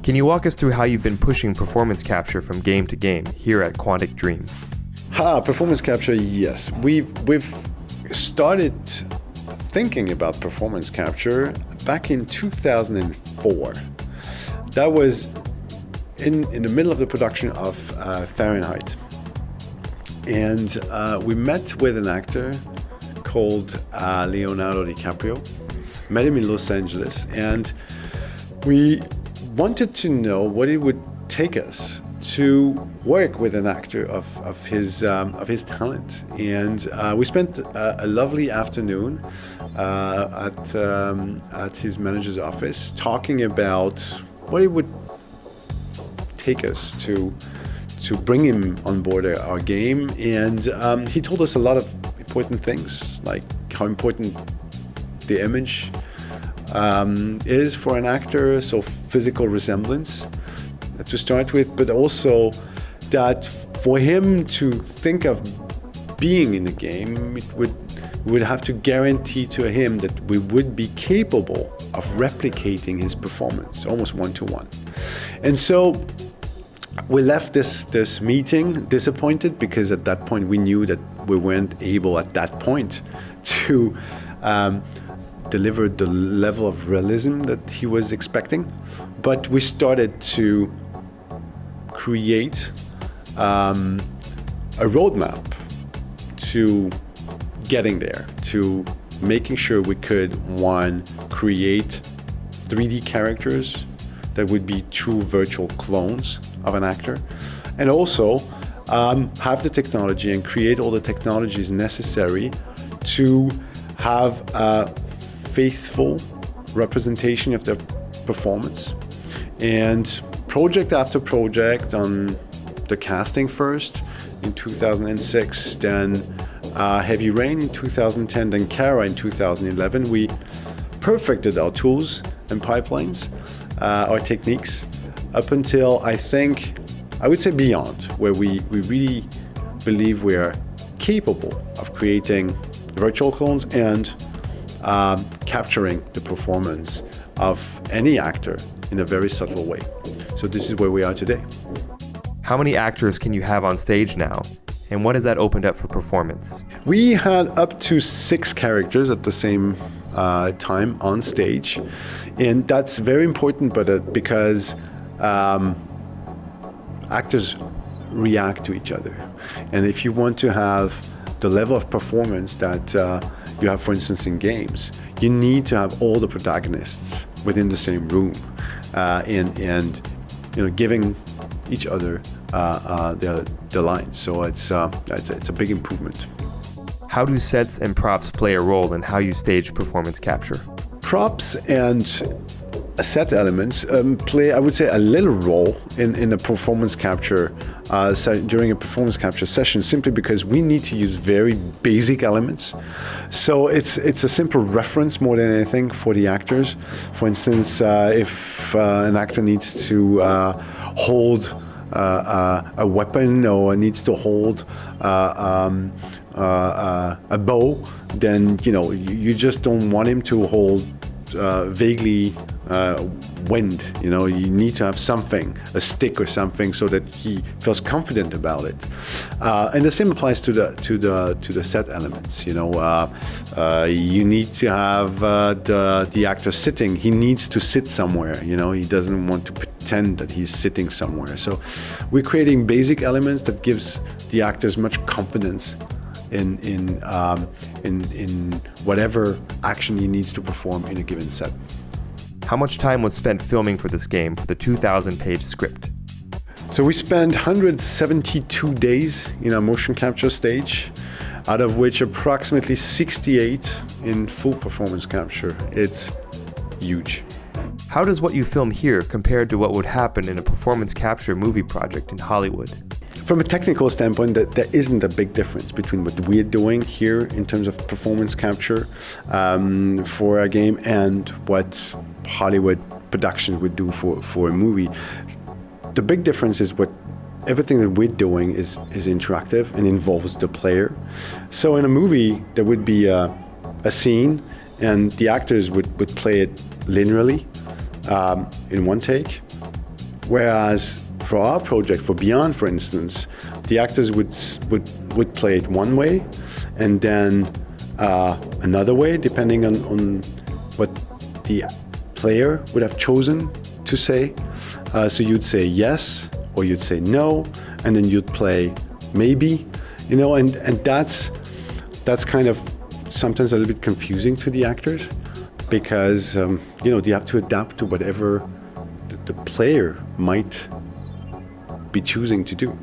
Can you walk us through how you've been pushing performance capture from game to game here at Quantic Dream? Performance capture, yes. We've started thinking about performance capture back in 2004. That was in the middle of the production of Fahrenheit. And we met with an actor called Leonardo DiCaprio. Met him in Los Angeles, and we wanted to know what it would take us to work with an actor of his talent. And we spent a lovely afternoon at his manager's office talking about what it would take us to bring him on board our game. And he told us a lot of important things, like how important the image is for an actor, so physical resemblance to start with, but also that for him to think of being in the game, we would have to guarantee to him that we would be capable of replicating his performance, almost one-to-one. And so we left this meeting disappointed, because at that point we knew that we weren't able at that point to deliver the level of realism that he was expecting. But we started to create a roadmap to getting there, to making sure we could, one, create 3D characters that would be true virtual clones of an actor, and also have the technology and create all the technologies necessary to have a faithful representation of their performance. And project after project, on the casting first in 2006, then Heavy Rain in 2010, then Kara in 2011, we perfected our tools and pipelines, our techniques, up until I would say beyond, where we really believe we are capable of creating virtual clones and capturing the performance of any actor in a very subtle way. So this is where we are today. How many actors can you have on stage now? And what has that opened up for performance? We had up to 6 characters at the same time on stage. And that's very important, but because actors react to each other. And if you want to have the level of performance that you have, for instance, in games, you need to have all the protagonists within the same room, and giving each other the lines. So it's a big improvement. How do sets and props play a role in how you stage performance capture? Props and set elements play, I would say, a little role in a performance capture during a performance capture session, simply because we need to use very basic elements. So it's a simple reference more than anything for the actors. For instance, if an actor needs to hold a weapon, or needs to hold a bow, then you just don't want him to hold vaguely wind. You need to have something, a stick or something, so that he feels confident about it. And the same applies to the set elements. You need to have the actor sitting. He needs to sit somewhere. He doesn't want to pretend that he's sitting somewhere. So we're creating basic elements that gives the actors much confidence in whatever action he needs to perform in a given set. How much time was spent filming for this game for the 2,000-page script? So we spent 172 days in our motion capture stage, out of which approximately 68 in full performance capture. It's huge. How does what you film here compare to what would happen in a performance capture movie project in Hollywood? From a technical standpoint, there isn't a big difference between what we're doing here in terms of performance capture for a game and what Hollywood production would do for a movie. The big difference is everything that we're doing is interactive and involves the player. So in a movie, there would be a scene, and the actors would play it linearly in one take. Whereas for our project, for Beyond, for instance, the actors would play it one way, and then another way, depending on what the player would have chosen to say. So you'd say yes, or you'd say no, and then you'd play maybe, and that's kind of sometimes a little bit confusing to the actors, because they have to adapt to whatever the player might be choosing to do.